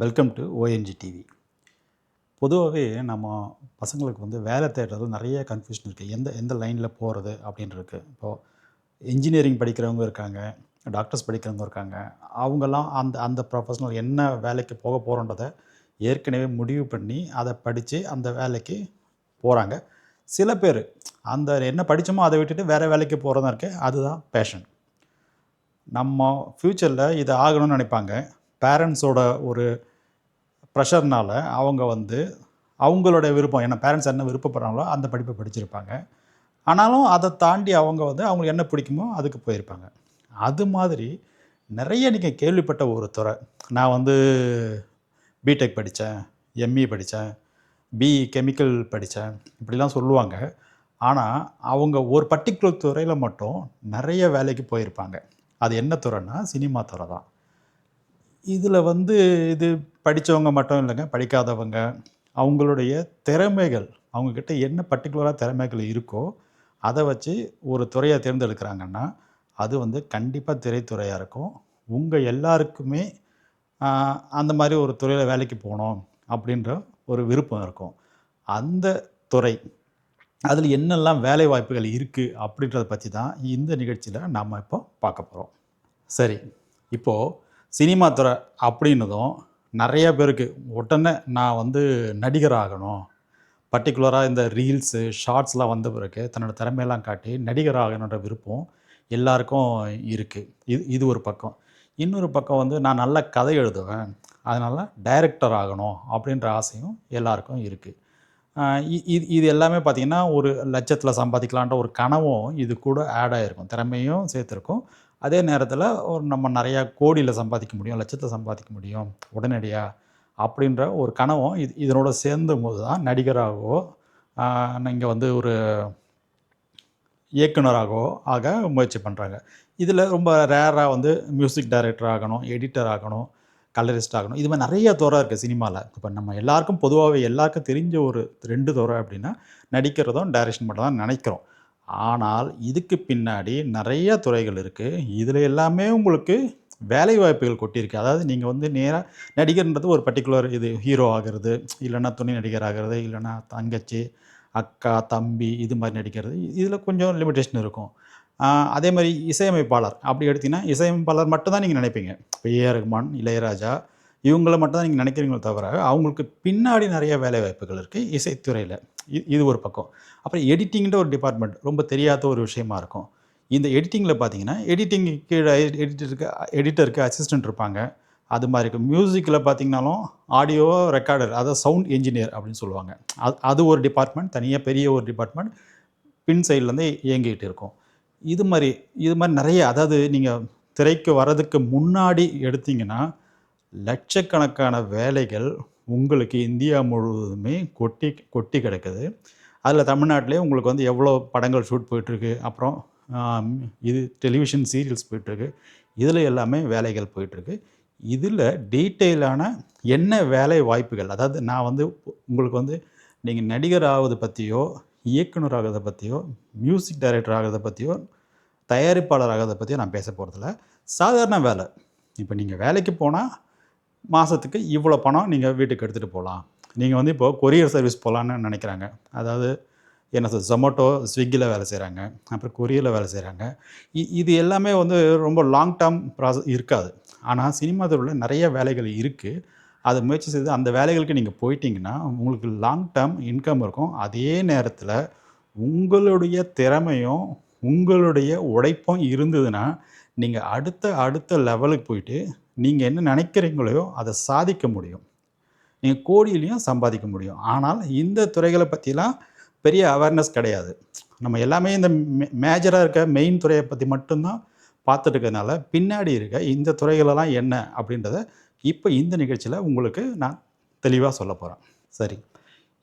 Welcome to ONG TV. பொதுவாகவே நம்ம பசங்களுக்கு வந்து வேலை தேடுறதுல நிறைய கன்ஃபியூஷன் இருக்குது. எந்த எந்த லைனில் போகிறது அப்படின்னு இருக்குது. இப்போது இன்ஜினியரிங் படிக்கிறவங்க இருக்காங்க, டாக்டர்ஸ் படிக்கிறவங்க இருக்காங்க. அவங்கெல்லாம் அந்த அந்த ப்ரொஃபஷனல் என்ன வேலைக்கு போக போகிறோன்றதை ஏற்கனவே முடிவு பண்ணி அதை படித்து அந்த வேலைக்கு போகிறாங்க. சில பேர் அந்த என்ன படித்தோமோ அதை விட்டுட்டு வேறு வேலைக்கு போகிறதா இருக்குது. அதுதான் பேஷன். நம்ம ஃப்யூச்சரில் இது ஆகணும்னு நினைப்பாங்க. பேரண்ட்ஸோட ஒரு ப்ரெஷர்னால் அவங்க வந்து அவங்களோட விருப்பம், ஏன்னா பேரண்ட்ஸ் என்ன விருப்பப்படுறாங்களோ அந்த படிப்பை படிச்சிருப்பாங்க. ஆனாலும் அதை தாண்டி அவங்க வந்து அவங்களுக்கு என்ன பிடிக்குமோ அதுக்கு போயிருப்பாங்க. அது மாதிரி நிறைய நீங்கள் கேள்விப்பட்ட ஒரு துறை. நான் வந்து பிடெக் படித்தேன், எம்இ படித்தேன், பிஇ கெமிக்கல் படித்தேன், இப்படிலாம் சொல்லுவாங்க. ஆனால் அவங்க ஒரு பர்டிகுலர் துறையில் மட்டும் நிறைய வேலைக்கு போயிருப்பாங்க. அது என்ன துறைன்னா சினிமா துறை தான். இதில் வந்து இது படித்தவங்க மட்டும் இல்லைங்க, படிக்காதவங்க அவங்களுடைய திறமைகள், அவங்கக்கிட்ட என்ன பர்டிகுலராக திறமைகள் இருக்கோ அதை வச்சு ஒரு துறையை தேர்ந்தெடுக்கிறாங்கன்னா அது வந்து கண்டிப்பாக திரைத்துறையாக இருக்கும். உங்கள் எல்லாருக்குமே அந்த மாதிரி ஒரு துறையில் வேலைக்கு போகணும் அப்படின்ற ஒரு விருப்பம் இருக்கும். அந்த துறை அதில் என்னெல்லாம் வேலை வாய்ப்புகள் இருக்குது அப்படின்றத பற்றி தான் இந்த நிகழ்ச்சியில் நாம் இப்போ பார்க்க போகிறோம். சரி, இப்போது சினிமா துறை அப்படின்னதும் நிறைய பேருக்கு உடனே நான் வந்து நடிகர் ஆகணும், பர்டிகுலராக இந்த ரீல்ஸு ஷார்ட்ஸ்லாம் வந்த பிறகு தன்னோட திறமையெல்லாம் காட்டி நடிகர் ஆகணுன்ற விருப்பம் எல்லாருக்கும் இருக்குது. இது ஒரு பக்கம். இன்னொரு பக்கம் வந்து நான் நல்ல கதை எழுதுவேன், அதனால் டைரக்டர் ஆகணும் அப்படின்ற ஆசையும் எல்லாருக்கும் இருக்குது. இது எல்லாமே பார்த்திங்கன்னா ஒரு லட்சத்தில் சம்பாதிக்கலான்ற ஒரு கனவும் இது கூட ஆட் ஆகிருக்கும், திறமையும் சேர்த்துருக்கும். அதே நேரத்தில் ஒரு நம்ம நிறையா கோடியில் சம்பாதிக்க முடியும், லட்சத்தில் சம்பாதிக்க முடியும் உடனடியாக அப்படின்ற ஒரு கனவும் இதனோட சேர்ந்தும் போது தான் நடிகராகவோ நீங்கள் வந்து ஒரு இயக்குனராகவோ ஆக முயற்சி பண்ணுறாங்க. இதில் ரொம்ப ரேராக வந்து மியூசிக் டைரக்டர் ஆகணும், எடிட்டர் ஆகணும், கலரிஸ்ட் ஆகணும், இது மாதிரி நிறைய துறை இருக்குது சினிமாவில். இப்போ நம்ம எல்லாருக்கும் பொதுவாகவே எல்லாருக்கும் தெரிஞ்ச ஒரு 2 துறை அப்படின்னா நடிக்கிறதும் டைரக்ஷன் மட்டும் தான் நினைக்கிறோம். ஆனால் இதுக்கு பின்னாடி நிறைய துறைகள் இருக்குது. இதில் எல்லாமே உங்களுக்கு வேலை வாய்ப்புகள் கொட்டியிருக்கு. அதாவது நீங்கள் வந்து நேராக நடிகர்ன்றது ஒரு பர்டிகுலர் இது ஹீரோ ஆகிறது, இல்லைன்னா துணை நடிகர் ஆகிறது, இல்லைன்னா தங்கச்சி, அக்கா, தம்பி இது மாதிரி நடிக்கிறது. இதில் கொஞ்சம் லிமிட்டேஷன் இருக்கும். அதே மாதிரி இசையமைப்பாளர் அப்படி எடுத்திங்கன்னா இசையமைப்பாளர் மட்டும் தான் நீங்கள் நினைப்பீங்க. இப்போ ஏஆர் ரஹ்மான், இளையராஜா இவங்கள மட்டும் தான் நீங்கள் நினைக்கிறீங்களே தவிர அவங்களுக்கு பின்னாடி நிறைய வேலை வாய்ப்புகள் இருக்குது இசைத்துறையில். இது ஒரு பக்கம். அப்புறம் எடிட்டிங்கிற ஒரு டிபார்ட்மெண்ட் ரொம்ப தெரியாத ஒரு விஷயமா இருக்கும். இந்த எடிட்டிங்கில் பார்த்தீங்கன்னா எடிட்டிங்கு கீழே எடிட்டருக்கு அசிஸ்டன்ட் இருப்பாங்க. அது மாதிரி இருக்கும். மியூசிக்கில் பார்த்தீங்கன்னாலும் ஆடியோ ரெக்கார்டர், அதாவது சவுண்ட் என்ஜினியர் அப்படின்னு சொல்லுவாங்க. அது ஒரு டிபார்ட்மெண்ட், தனியாக பெரிய ஒரு டிபார்ட்மெண்ட் பின் சைட்லேருந்து இயங்கிட்டு இருக்கும். இது மாதிரி நிறைய, அதாவது நீங்கள் திரைக்கு வர்றதுக்கு முன்னாடி எடுத்திங்கன்னா லட்சக்கணக்கான வேலைகள் உங்களுக்கு இந்தியா முழுவதுமே கொட்டி கிடக்குது. அதில் தமிழ்நாட்டிலே உங்களுக்கு வந்து எவ்வளோ படங்கள் ஷூட் போயிட்டுருக்கு, அப்புறம் இது டெலிவிஷன் சீரியல்ஸ் போயிட்டுருக்கு, இதில் எல்லாமே வேலைகள் போயிட்டுருக்கு. இதில் டீட்டெயிலான என்ன வேலை வாய்ப்புகள், அதாவது நான் வந்து உங்களுக்கு வந்து நீங்கள் நடிகர் ஆவதை பற்றியோ, இயக்குனர் ஆகிறத பற்றியோ, மியூசிக் டைரக்டர் ஆகிறத பற்றியோ, தயாரிப்பாளர் ஆகிறத பற்றியோ நான் பேச போகிறதில்ல. சாதாரண வேலை. இப்போ நீங்கள் வேலைக்கு போனால் மாதத்துக்கு இவ்வளோ பணம் நீங்கள் வீட்டுக்கு எடுத்துகிட்டு போகலாம். நீங்கள் வந்து இப்போது கொரியர் சர்வீஸ் போகலான்னு நினைக்கிறாங்க. அதாவது என்ன சொல், ஜொமேட்டோ, ஸ்விக்கியில் வேலை செய்கிறாங்க, அப்புறம் கொரியரில் வேலை செய்கிறாங்க. இது எல்லாமே வந்து ரொம்ப லாங் டேர்ம் இருக்காது. ஆனால் சினிமா துறையில் நிறைய வேலைகள் இருக்குது. அதை முயற்சி செய்து அந்த வேலைகளுக்கு நீங்கள் போயிட்டீங்கன்னா உங்களுக்கு லாங் டேர்ம் இன்கம் இருக்கும். அதே நேரத்தில் உங்களுடைய திறமையும் உங்களுடைய உழைப்பும் இருந்ததுன்னா நீங்கள் அடுத்த லெவலுக்கு போயிட்டு நீங்கள் என்ன நினைக்கிறீங்களோ அதை சாதிக்க முடியும். நீங்கள் கோடியிலையும் சம்பாதிக்க முடியும். ஆனால் இந்த துறைகளை பற்றிலாம் பெரிய அவேர்னஸ் கிடையாது. நம்ம எல்லாமே இந்த மேஜராக இருக்க மெயின் துறையை பற்றி மட்டும்தான் பார்த்துட்டு இருக்கிறதுனால பின்னாடி இருக்க இந்த துறைகளெல்லாம் என்ன அப்படின்றத இப்போ இந்த நிகழ்ச்சியில் உங்களுக்கு நான் தெளிவாக சொல்ல போகிறேன். சரி,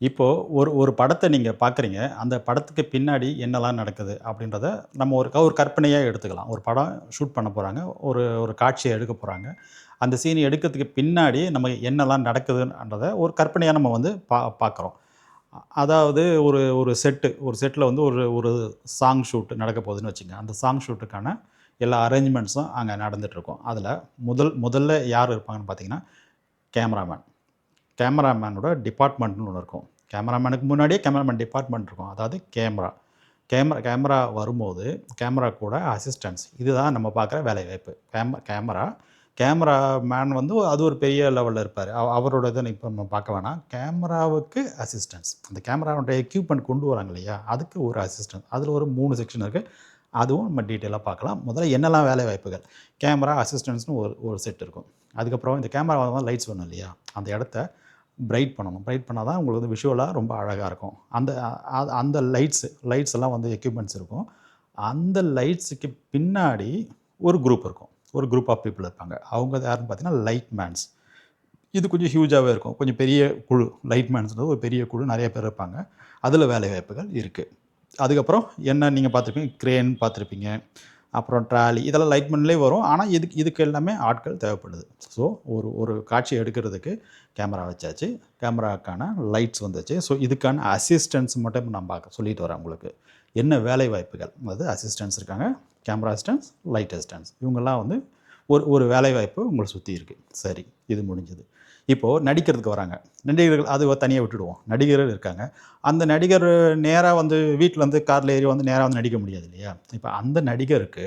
இப்போது ஒரு படத்தை நீங்கள் பார்க்குறீங்க. அந்த படத்துக்கு பின்னாடி என்னெல்லாம் நடக்குது அப்படின்றத நம்ம ஒரு கற்பனையாக எடுத்துக்கலாம். ஒரு படம் ஷூட் பண்ண போகிறாங்க, ஒரு காட்சியை எடுக்க போகிறாங்க. அந்த சீன் எடுக்கிறதுக்கு பின்னாடி நம்ம என்னெல்லாம் நடக்குதுன்றத ஒரு கற்பனையாக நம்ம வந்து பார்க்குறோம். அதாவது ஒரு செட்டில் வந்து ஒரு சாங் ஷூட் நடக்க போகுதுன்னு வச்சுக்கங்க. அந்த சாங் ஷூட்டுக்கான எல்லா அரேஞ்ச்மெண்ட்ஸும் அங்கே நடந்துகிட்ருக்கும். அதில் முதல்ல யார் இருப்பாங்கன்னு பார்த்தீங்கன்னா கேமராமேன். கேமராமேனோட டிபார்ட்மெண்ட்னு ஒன்று இருக்கும். கேமராமேனுக்கு முன்னாடியே கேமராமேன் டிபார்ட்மெண்ட் இருக்கும். அதாவது கேமரா. கேமரா வரும்போது கேமரா கூட அசிஸ்டன்ட்ஸ். இதுதான் நம்ம பார்க்குற வேலைவாய்ப்பு. கேமராமேன் வந்து அது ஒரு பெரிய லெவலில் இருப்பார். அவரோட இதை இப்போ நம்ம பார்க்க வேணாம். கேமராவுக்கு அசிஸ்டன்ஸ். அந்த கேமராவோட எக்யூப்மெண்ட் கொண்டு வராங்க இல்லையா, அதுக்கு ஒரு அசிஸ்டன்ட். அதில் ஒரு 3 செக்ஷன் இருக்குது. அதுவும் நம்ம டீட்டெயிலாக பார்க்கலாம். முதல்ல என்னெல்லாம் வேலை வாய்ப்புகள். கேமரா அசிஸ்டன்ட்ஸ்னு ஒரு செட் இருக்கும். அதுக்கப்புறம் இந்த கேமரா வந்து லைட்ஸ் வேணும் இல்லையா, அந்த இடத்த பிரைட் பண்ணணும். பிரைட் பண்ணால் தான் உங்களுக்கு வந்து விஷுவலாக ரொம்ப அழகாக இருக்கும். அந்த லைட்ஸ் எல்லாம் வந்து எக்யூப்மெண்ட்ஸ் இருக்கும். அந்த லைட்ஸுக்கு பின்னாடி ஒரு குரூப் இருக்கும். ஒரு குரூப் ஆஃப் பீப்புள் இருப்பாங்க. அவங்க யாருன்னு பார்த்தீங்கன்னா லைட் மேன்ஸ். இது கொஞ்சம் ஹியூஜாகவே இருக்கும். கொஞ்சம் பெரிய குழு. லைட் மேன்ஸ்ன்றது ஒரு பெரிய குழு, நிறைய பேர் இருப்பாங்க. அதில் வேலை வாய்ப்புகள் இருக்குது. அதுக்கப்புறம் என்ன நீங்கள் பார்த்துருப்பீங்க, கிரேன் பார்த்துருப்பீங்க, அப்புறம் ட்ராலி, இதெல்லாம் லைட்மேன்லேயே வரும். ஆனால் இதுக்கு எல்லாமே ஆட்கள் தேவைப்படுது. ஸோ ஒரு காட்சி எடுக்கிறதுக்கு கேமரா வச்சாச்சு, கேமராக்கான லைட்ஸ் வந்துச்சு. ஸோ இதுக்கான அசிஸ்டன்ஸ் மட்டும் நான் சொல்லிட்டு வரேன் உங்களுக்கு. என்ன வேலை வாய்ப்புகள், அதாவது அசிஸ்டன்ஸ் இருக்காங்க, கேமரா அசிஸ்டன்ஸ், லைட் அசிஸ்டன்ஸ், இவங்கெல்லாம் வந்து ஒரு வேலை வாய்ப்பு உங்களை சுற்றி இருக்குது. சரி, இது முடிஞ்சது. இப்போது நடிக்கிறதுக்கு வராங்க. நடிகர்கள் அது தனியாக விட்டுடுவோம். நடிகர்கள் இருக்காங்க. அந்த நடிகர் நேராக வந்து வீட்டில் வந்து காரில் ஏறி வந்து நேராக வந்து நடிக்க முடியாது இல்லையா. இப்போ அந்த நடிகருக்கு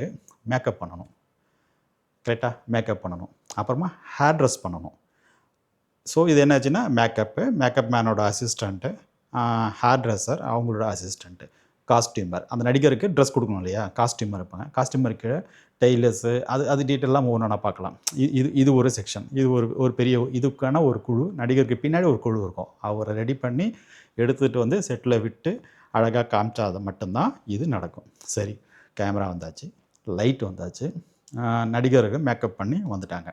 மேக்கப் பண்ணணும். கரெக்டாக மேக்கப் பண்ணணும். அப்புறமா ஹேர் ட்ரெஸ் பண்ணணும். ஸோ இது என்னாச்சுன்னா மேக்கப் மேனோட அசிஸ்டண்ட்டு, ஹேர் ட்ரெஸ்ஸர் அவங்களோட அசிஸ்டண்ட்டு, காஸ்டியூமர். அந்த நடிகருக்கு ட்ரெஸ் கொடுக்கணும் இல்லையா, காஸ்டியூமர் இருப்பாங்க. காஸ்டியூமருக்கு டெய்லர்ஸு, அது டீட்டெயிலாம் ஒவ்வொன்றா பார்க்கலாம். இது ஒரு செக்ஷன். இது ஒரு பெரிய இதுக்கான ஒரு குழு. நடிகருக்கு பின்னாடி ஒரு குழு இருக்கும். அவரை ரெடி பண்ணி எடுத்துகிட்டு வந்து செட்டில் விட்டு அழகாக காமிச்சா அது மட்டும்தான் இது நடக்கும். சரி, கேமரா வந்தாச்சு, லைட் வந்தாச்சு, நடிகருக்கு மேக்கப் பண்ணி வந்துட்டாங்க.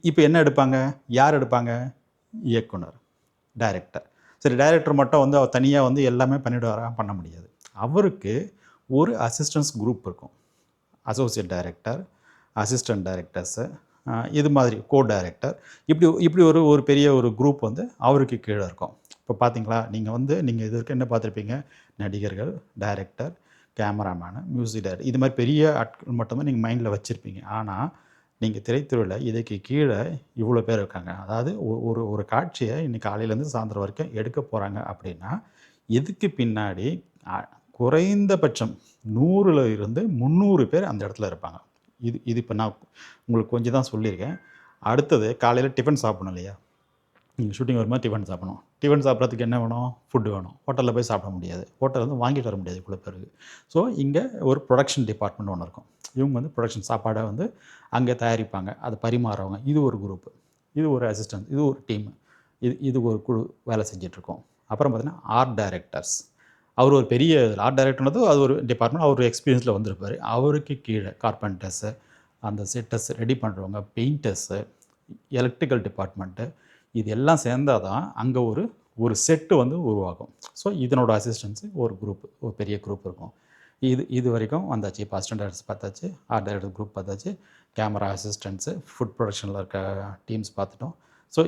இப்போ என்ன எடுப்பாங்க, யார் எடுப்பாங்க? இயக்குனர், டைரக்டர். சரி, டைரக்டர் மட்டும் வந்து அவர் தனியாக வந்து எல்லாமே பண்ணிவிடுவாரா? பண்ண முடியாது. அவருக்கு ஒரு அசிஸ்டன்ஸ் குரூப் இருக்கும். அசோசியேட் டைரக்டர், அசிஸ்டன்ட் டைரக்டர்ஸு, இது மாதிரி கோ டைரக்டர், இப்படி ஒரு பெரிய ஒரு குரூப் வந்து அவருக்கு கீழே இருக்கும். இப்போ பார்த்தீங்களா, நீங்கள் இது வரைக்கும் என்ன பார்த்துருப்பீங்க? நடிகர்கள், டைரக்டர், கேமராமேனு, மியூசிக் டைரக்டர், இது மாதிரி பெரிய ஆட்கள் மட்டும்தான் நீங்கள் மைண்டில் வச்சுருப்பீங்க. ஆனால் நீங்கள் திரைத்துறையில் இதுக்கு கீழே இவ்வளோ பேர் இருக்காங்க. அதாவது ஒரு காட்சியை இன்னைக்கு காலையிலேருந்து சாயந்தரம் வரைக்கும் எடுக்க போகிறாங்க அப்படின்னா, இதுக்கு பின்னாடி குறைந்தபட்சம் 100ல் இருந்து 300 பேர் அந்த இடத்துல இருப்பாங்க. இது இப்போ நான் உங்களுக்கு கொஞ்சம் தான் சொல்லியிருக்கேன். அடுத்தது காலையில் டிஃபன் சாப்பிடணும் இல்லையா, நீங்கள் ஷூட்டிங் வரும்போது டிஃபன் சாப்பிடணும். டிஃபன் சாப்பிட்றதுக்கு என்ன வேணும்? ஃபுட்டு வேணும். ஹோட்டலில் போய் சாப்பிட முடியாது. ஹோட்டலில் வந்து வாங்கிட்டு வர முடியாது இவ்வளோ பேருக்கு. ஸோ இங்கே ஒரு ப்ரொடக்ஷன் டிபார்ட்மெண்ட் ஒன்று இருக்கும். இவங்க வந்து ப்ரொடக்ஷன் சாப்பாடை வந்து அங்கே தயாரிப்பாங்க, அதை பரிமாறவங்க. இது ஒரு குரூப்பு, இது ஒரு அசிஸ்டன்ட், இது ஒரு டீம், இது ஒரு குழு வேலை செஞ்சிட்ருக்கோம். அப்புறம் பார்த்தீங்கன்னா ஆர்ட் டைரக்டர்ஸ். அவர் ஒரு பெரிய ஆர்ட் டைரக்டர்னது அது ஒரு டிபார்ட்மெண்ட். அவர் எக்ஸ்பீரியன்ஸில் வந்திருப்பார். அவருக்கு கீழே கார்பெண்டர்ஸு, அந்த செட்டர்ஸ் ரெடி பண்ணுறவங்க, பெயிண்டர்ஸு, எலக்ட்ரிக்கல் டிபார்ட்மெண்ட்டு, இது எல்லாம் சேர்ந்தால் தான் அங்கே ஒரு செட்டு வந்து உருவாகும். ஸோ இதனோட அசிஸ்டன்ஸு ஒரு பெரிய குரூப் இருக்கும். இது வரைக்கும் வந்தாச்சு. இப்போ அசிஸ்டன்ட் டைரக்டர்ஸ் பார்த்தாச்சு, ஆர்ட் டைரக்டர் குரூப் பார்த்தாச்சு, கேமரா அசிஸ்டன்ஸு, ஃபுட் ப்ரொடக்ஷனில் இருக்க டீம்ஸ் பார்த்துட்டோம். ஸோ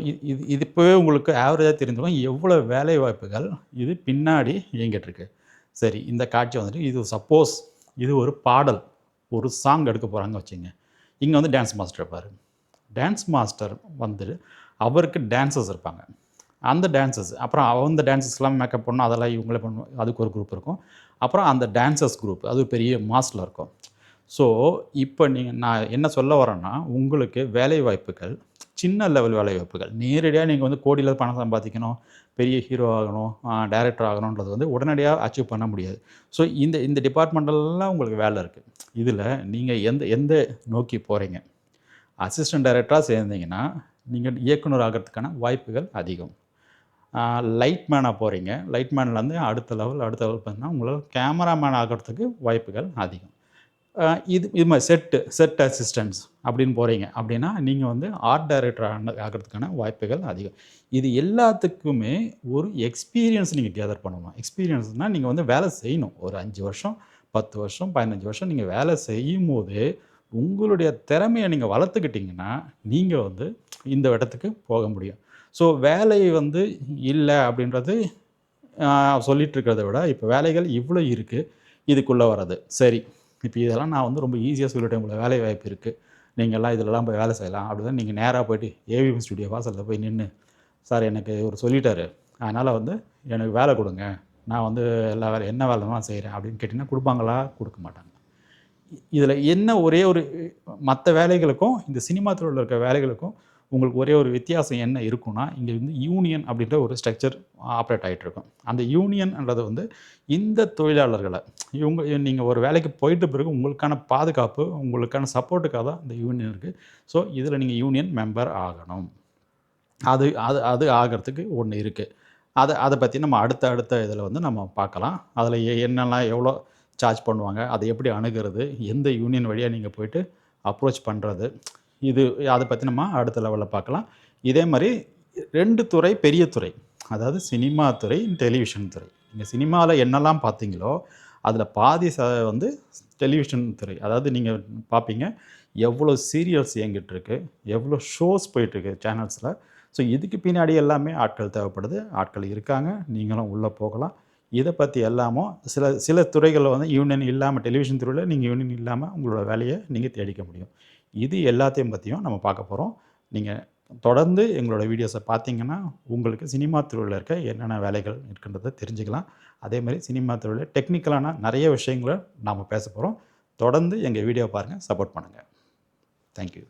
இது இப்போவே உங்களுக்கு ஆவரேஜாக தெரிஞ்சுக்கும் எவ்வளோ வேலை வாய்ப்புகள் இது பின்னாடி இயங்கிட்டுருக்கு. சரி, இந்த காட்சி வந்துட்டு இது சப்போஸ் இது ஒரு பாடல், ஒரு சாங் எடுக்க போகிறாங்க வச்சுங்க. இங்கே வந்து டான்ஸ் மாஸ்டர் இருப்பார். டான்ஸ் மாஸ்டர் வந்து அவருக்கு டான்சர்ஸ் இருப்பாங்க. அந்த டான்சர்ஸ் அப்புறம் அந்த டான்சர்ஸ்லாம் மேக்கப் பண்ணணும், அதெல்லாம் இவங்களே பண்ணணும். அதுக்கு ஒரு குரூப் இருக்கும். அப்புறம் அந்த டான்சர்ஸ் குரூப் அது ஒரு பெரிய மாஸில் இருக்கும். ஸோ இப்போ நான் என்ன சொல்ல வரேன்னா, உங்களுக்கு வேலை வாய்ப்புகள் சின்ன லெவல் வேலை வாய்ப்புகள். நேரடியாக நீங்கள் வந்து கோடியில் பணம் சம்பாதிக்கணும், பெரிய ஹீரோ ஆகணும், டைரக்டர் ஆகணுன்றது வந்து உடனடியாக அச்சீவ் பண்ண முடியாது. ஸோ இந்த டிபார்ட்மெண்ட்டெல்லாம் உங்களுக்கு வேலை இருக்குது. இதில் நீங்கள் எந்த நோக்கி போகிறீங்க? அசிஸ்டன்ட் டைரக்டராக சேர்ந்தீங்கன்னா நீங்கள் இயக்குனர் ஆகிறதுக்கான வாய்ப்புகள் அதிகம். லைட் மேனாக போகிறீங்க, லைட் மேன்லேருந்து அடுத்த லெவல் பார்த்தீங்கன்னா உங்களால் கேமராமேன் ஆகிறதுக்கு வாய்ப்புகள் அதிகம். இது மாதிரி செட் அசிஸ்டன்ஸ் அப்படின்னு போகிறீங்க அப்படின்னா நீங்கள் வந்து ஆர்ட் டைரக்டர் ஆகிறதுக்கான வாய்ப்புகள் அதிகம். இது எல்லாத்துக்குமே ஒரு எக்ஸ்பீரியன்ஸ் நீங்கள் கேதர் பண்ணணும். எக்ஸ்பீரியன்ஸ்னால் நீங்கள் வந்து வேலை செய்யணும். ஒரு 5 வருஷம், 10 வருஷம், 15 வருஷம் நீங்கள் வேலை செய்யும் போது உங்களுடைய திறமையை நீங்கள் வளர்த்துக்கிட்டிங்கன்னா நீங்கள் வந்து இந்த இடத்துக்கு போக முடியும். ஸோ வேலை வந்து இல்லை அப்படின்றது சொல்லிகிட்டு இருக்கிறத விட இப்போ வேலைகள் இவ்வளோ இருக்குது இதுக்குள்ளே வர்றது. சரி, இப்போ இதெல்லாம் நான் வந்து ரொம்ப ஈஸியாக சொல்லிட்டேன். இவ்வளோ வேலை வாய்ப்பு இருக்குது. நீங்கள்லாம் இதிலலாம் போய் வேலை செய்யலாம் அப்படின்னு நீங்கள் நேராக போயிட்டு ஏவிஎம் ஸ்டுடியோ வாசலில் போய் நின்று, சார் எனக்கு இவர் சொல்லிட்டாரு, அதனால் வந்து எனக்கு வேலை கொடுங்க, நான் வந்து எல்லா வேலை என்ன வேலைலாம் செய்கிறேன் அப்படின்னு கேட்டிங்கன்னா கொடுப்பாங்களா? கொடுக்க மாட்டாங்க. இதில் என்ன ஒரே ஒரு மற்ற வேலைகளுக்கும் இந்த சினிமா துறையில் இருக்க வேலைகளுக்கும் உங்களுக்கு ஒரே ஒரு வித்தியாசம் என்ன இருக்குன்னா, இங்கே வந்து யூனியன் அப்படின்ற ஒரு ஸ்ட்ரக்சர் ஆப்ரேட் ஆகிட்டு இருக்கும். அந்த யூனியன்ன்றது வந்து இந்த தொழிலாளர்களை நீங்கள் ஒரு வேலைக்கு போயிட்ட பிறகு உங்களுக்கான பாதுகாப்பு, உங்களுக்கான சப்போர்ட்டுக்காக தான் இந்த யூனியன் இருக்குது. ஸோ இதில் நீங்கள் யூனியன் மெம்பர் ஆகணும். அது அது அது ஆகிறதுக்கு ஒன்று இருக்குது. அதை பற்றி நம்ம அடுத்த இதில் வந்து நம்ம பார்க்கலாம். அதில் என்னெல்லாம் எவ்வளோ சார்ஜ் பண்ணுவாங்க, அதை எப்படி அணுகிறது, எந்த யூனியன் வழியாக நீங்கள் போயிட்டு அப்ரோச் பண்ணுறது, இது அதை பற்றி நம்ம அடுத்த லெவலில் பார்க்கலாம். இதே மாதிரி 2 துறை பெரிய துறை, அதாவது சினிமா துறை, டெலிவிஷன் துறை. நீங்கள் சினிமாவில் என்னெல்லாம் பார்த்தீங்களோ அதில் பாதி வந்து டெலிவிஷன் துறை. அதாவது நீங்கள் பார்ப்பீங்க எவ்வளோ சீரியல்ஸ் இயங்கிட்டு இருக்கு, எவ்வளோ ஷோஸ் போயிட்டுருக்கு சேனல்ஸில். ஸோ இதுக்கு பின்னாடி எல்லாமே ஆட்கள் தேவைப்படுது, ஆட்கள் இருக்காங்க, நீங்களும் உள்ளே போகலாம். இதை பற்றி எல்லாமும் சில துறைகளில் வந்து யூனியன் இல்லாமல், டெலிவிஷன் துறையில் நீங்கள் யூனியன் இல்லாமல் உங்களோட வேலையை நீங்கள் தேடிக்க முடியும். இது எல்லாத்தையும் பற்றியும் நம்ம பார்க்க போகிறோம். நீங்கள் தொடர்ந்து எங்களோட வீடியோஸை பார்த்தீங்கன்னா உங்களுக்கு சினிமா துறையில் இருக்க என்னென்ன வேலைகள் இருக்குன்றதை தெரிஞ்சுக்கலாம். அதே மாதிரி சினிமா துறையில் டெக்னிக்கலான நிறைய விஷயங்களை நாம் பேச போகிறோம். தொடர்ந்து எங்கள் வீடியோ பாருங்கள், சப்போர்ட் பண்ணுங்கள். தேங்க்யூ.